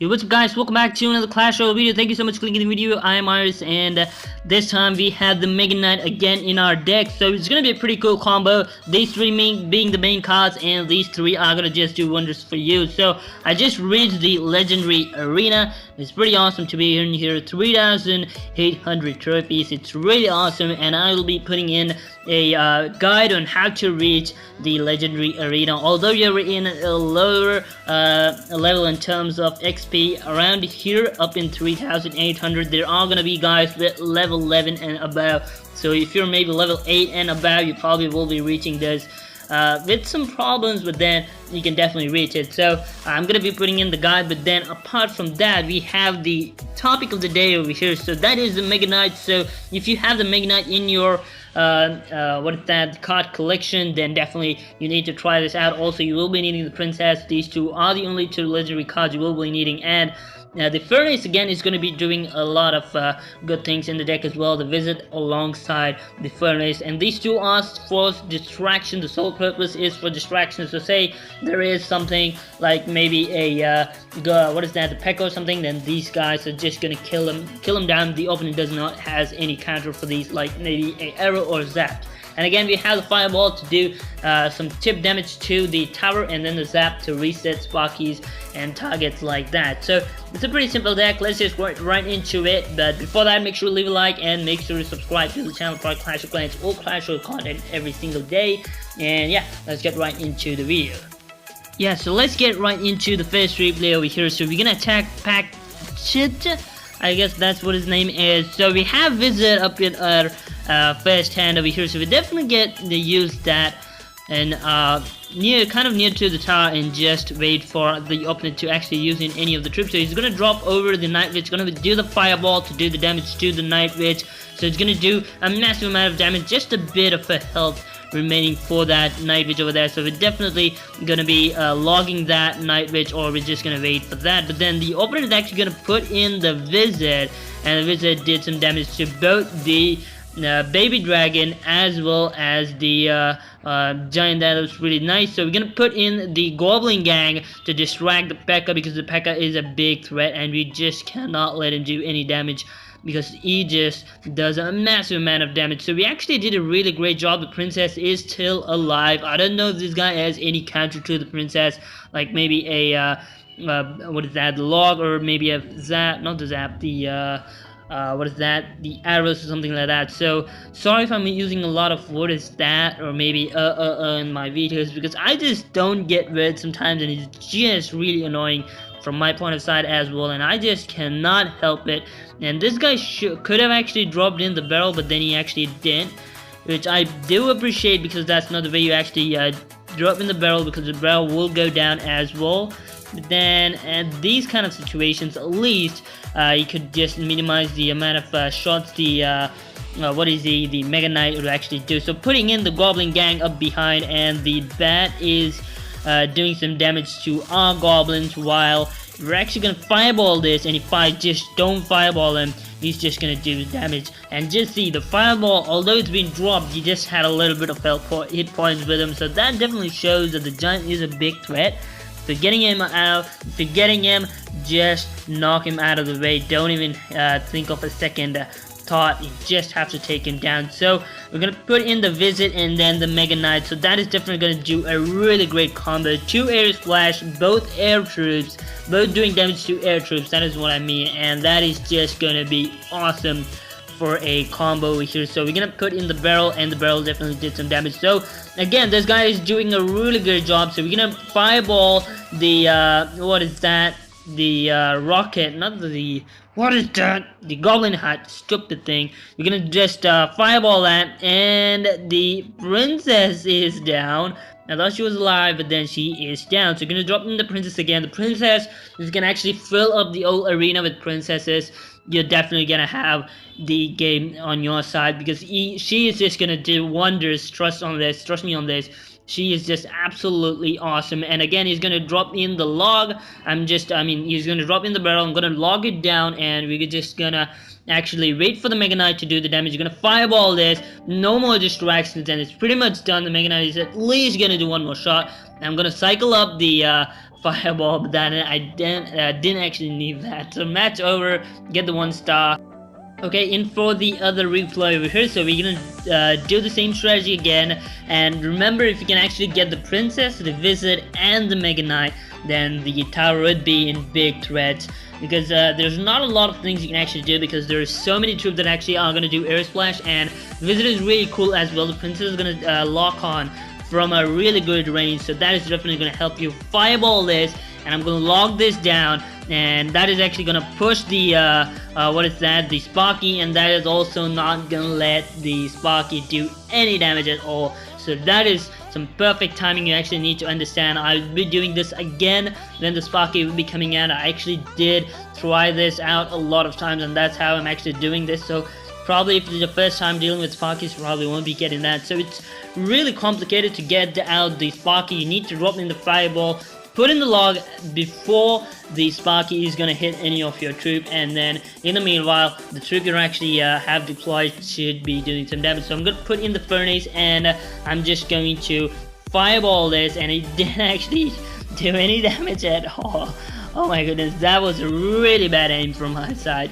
Yo, what's up guys, welcome back to another Clash Royale video. Thank you so much for clicking the video. I am Ayrus, and this time we have the Mega Knight again in our deck. So it's gonna be a pretty cool combo. These three being the main cards, and these three are gonna just do wonders for you. So I just reached the Legendary Arena. It's pretty awesome to be in here. 3,800 trophies. It's really awesome, and I will be putting in a guide on how to reach the Legendary Arena. Although you're in a lower level in terms of XP, around here up in 3,800, there are gonna be guys with level 11 and above. So if you're maybe level 8 and above, you probably will be reaching this. With some problems, but then you can definitely reach it. So I'm gonna be putting in the guide, but then apart from that, we have the topic of the day over here. So that is the Mega Knight. So if you have the Mega Knight in your card collection, then definitely you need to try this out. Also, you will be needing the Princess. These two are the only two legendary cards you will be needing, and the Furnace again is going to be doing a lot of good things in the deck as well. The Visit alongside the Furnace, and these two are for distraction. The sole purpose is for distraction. So say there is something like maybe a the Peck or something, then these guys are just gonna kill him down. The opponent does not has any counter for these, like maybe a arrow or zap. And again, we have the Fireball to do some chip damage to the tower, and then the Zap to reset Sparkies and targets like that. So it's a pretty simple deck. Let's just get right into it. But before that, make sure to leave a like and make sure to subscribe to the channel for Clash of Clans or Clash Royale content every single day. And yeah, let's get right into the video. Yeah, so let's get right into the first replay over here. So we're gonna attack Pack Chit. I guess that's what his name is. So we have Visit up in our first hand over here, so we definitely get to use that and kind of near to the tower, and just wait for the opponent to actually use in any of the troops. So he's gonna drop over the Night Witch, gonna do the Fireball to do the damage to the Night Witch. So it's gonna do a massive amount of damage, just a bit of a health remaining for that Night Witch over there. So we're definitely gonna be logging that Night Witch, or we're just gonna wait for that. But then the opponent is actually gonna put in the Visit, and the Visit did some damage to both the Baby Dragon as well as the Giant. That was really nice. So we're gonna put in the Goblin Gang to distract the P.E.K.K.A, because the P.E.K.K.A is a big threat, and we just cannot let him do any damage, because he just does a massive amount of damage. So we actually did a really great job. The Princess is still alive. I don't know if this guy has any counter to the Princess, like maybe a the log, or maybe a zap, not the zap, the the Ayrus or something like that. So sorry if I'm using a lot of or maybe in my videos, because I just don't get rid sometimes, and it's just really annoying from my point of sight as well, and I just cannot help it. And this guy could have actually dropped in the barrel, but then he actually didn't, which I do appreciate, because that's not the way you actually drop in the barrel, because the barrel will go down as well. But then at these kind of situations, at least you could just minimize the amount of shots the Mega Knight would actually do. So putting in the Goblin Gang up behind, and the Bat is doing some damage to our goblins, while we're actually gonna Fireball this, and if I just don't Fireball him, he's just gonna do damage. And just see, the Fireball, although it's been dropped, he just had a little bit of hit points with him, so that definitely shows that the Giant is a big threat. So getting him out, if you're getting him, just knock him out of the way. Don't even think of a second thought. You just have to take him down. So we're gonna put in the Visit and then the Mega Knight. So that is definitely gonna do a really great combo. 2 air splash, both air troops, both doing damage to air troops. That is what I mean, and that is just gonna be awesome for a combo over here. So we're gonna put in the barrel, and the barrel definitely did some damage. So again, this guy is doing a really good job. So we're gonna Fireball the rocket, not the the Goblin Hut, stupid thing. We're gonna just Fireball that, and the Princess is down. I thought she was alive, but then she is down. So we're gonna drop in the Princess again. The Princess is gonna actually fill up the whole arena with princesses. You're definitely gonna have the game on your side, because she is just gonna do wonders. Trust me on this. She is just absolutely awesome. And again, he's gonna drop in the log. He's gonna drop in the barrel. I'm gonna log it down, and we're just gonna actually wait for the Mega Knight to do the damage. You're gonna fireball this, no more distractions, and it's pretty much done. The Mega Knight is at least gonna do one more shot. I'm gonna cycle up the fireball, but then I didn't actually need that. So match over, get the 1 star. Okay, in for the other replay over here, so we're gonna do the same strategy again. And remember, if you can actually get the princess, the wizard, and the Mega Knight, then the tower would be in big threat. Because there's not a lot of things you can actually do, because there's so many troops that actually are gonna do air splash, and wizard is really cool as well. The princess is gonna lock on from a really good range, so that is definitely gonna help you fireball this. And I'm gonna log this down, and that is actually gonna push the the Sparky, and that is also not gonna let the Sparky do any damage at all. So that is some perfect timing you actually need to understand. I'll be doing this again, then the Sparky will be coming out. I actually did try this out a lot of times, and that's how I'm actually doing this. So probably if it's your first time dealing with Sparkies, you probably won't be getting that. So it's really complicated to get out the Sparky. You need to drop in the fireball, put in the log before the Sparky is gonna hit any of your troop, and then in the meanwhile, the troop you actually have deployed should be doing some damage. So I'm gonna put in the furnace, and I'm just going to fireball this, and it didn't actually do any damage at all. Oh my goodness, that was a really bad aim from my side.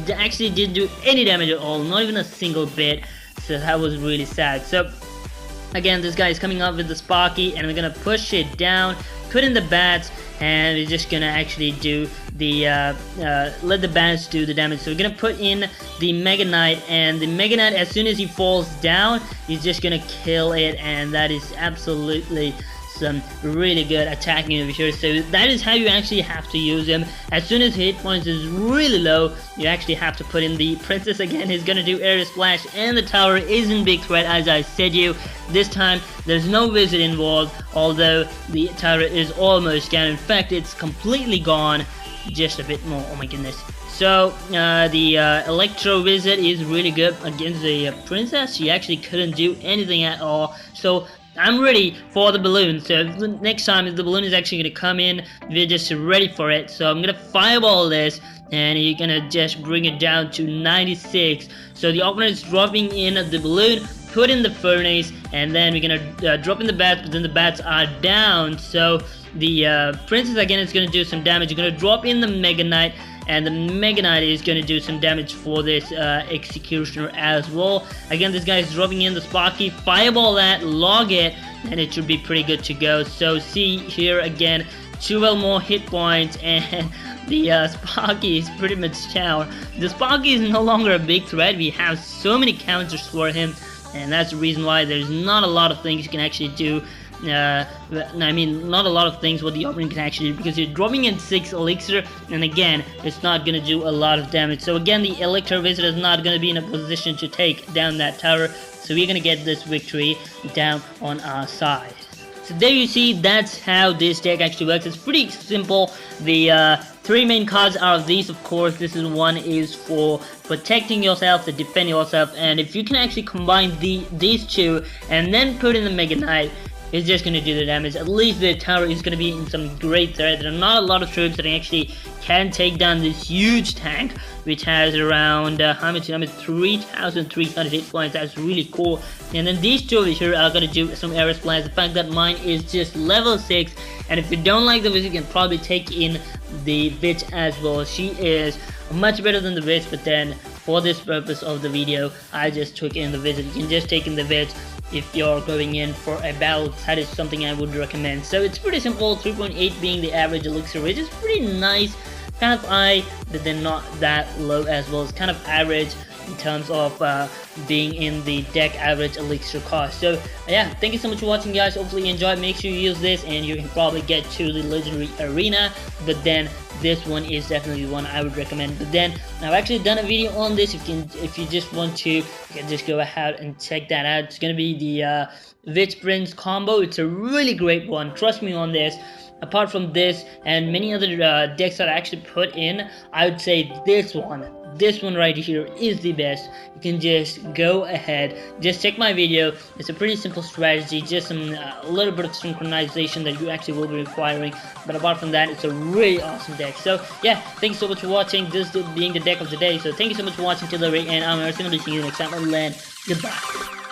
It actually didn't do any damage at all, not even a single bit. So that was really sad. So again, this guy is coming up with the Sparky, and we're gonna push it down, put in the bats, and we're just gonna actually do the let the bats do the damage. So we're gonna put in the Mega Knight, and the Mega Knight, as soon as he falls down, he's just gonna kill it, and that is absolutely some really good attacking over here. So that is how you actually have to use him. As soon as hit points is really low, you actually have to put in the princess again. He's gonna do air splash, and the tower is in big threat, as I said you. This time there's no wizard involved, although the tower is almost gone. In fact, it's completely gone, just a bit more. Oh my goodness. So the Electro wizard is really good against the princess. She actually couldn't do anything at all. So I'm ready for the balloon. So next time the balloon is actually going to come in, we're just ready for it. So I'm going to fireball this, and you're going to just bring it down to 96. So the opponent is dropping in the balloon, put in the furnace, and then we're going to drop in the bats, but then the bats are down. So the princess again is going to do some damage. You're going to drop in the Mega Knight, and the Mega Knight is going to do some damage for this Executioner as well. Again, this guy is dropping in the Sparky, fireball that, log it, and it should be pretty good to go. So see here again, 12 more hit points, and the Sparky is pretty much down. The Sparky is no longer a big threat. We have so many counters for him, and that's the reason why there's not a lot of things you can actually do. Not a lot of things what the opponent can actually do, because you're dropping in 6 elixir, and again, it's not gonna do a lot of damage. So again, the Electro Wizard is not gonna be in a position to take down that tower, so we're gonna get this victory down on our side. So there you see, that's how this deck actually works. It's pretty simple. The 3 main cards out of these, of course, this is one is for protecting yourself, to defend yourself, and if you can actually combine these two and then put in the Mega Knight, it's just going to do the damage. At least the tower is going to be in some great threat. There are not a lot of troops that actually can take down this huge tank, which has around 3,300 hit points. That's really cool. And then these two over here are going to do some air splash. The fact that mine is just level 6, and if you don't like the witch, you can probably take in the witch as well. She is much better than the witch, but then for this purpose of the video, I just took in the wizard. You can just take in the witch if you're going in for a battle. That is something I would recommend. So it's pretty simple, 3.8 being the average elixir, which is pretty nice, kind of high, but then not that low as well. It's kind of average in terms of being in the deck average elixir cost. So yeah, thank you so much for watching, guys. Hopefully you enjoyed. Make sure you use this, and you can probably get to the legendary arena, but then this one is definitely one I would recommend. But then I've actually done a video on this. If you just want to, you can just go ahead and check that out. It's gonna be the Witch Prince combo. It's a really great one, trust me on this. apart from this and many other decks that I actually put in, I would say this one right here is the best. You can just go ahead, just check my video. It's a pretty simple strategy, just a little bit of synchronization that you actually will be requiring, but apart from that, it's a really awesome deck. So yeah, thank you so much for watching, this being the deck of the day. So thank you so much for watching till the very end. I'm Ayrus, and I'll be seeing you next time. I'll land. Goodbye.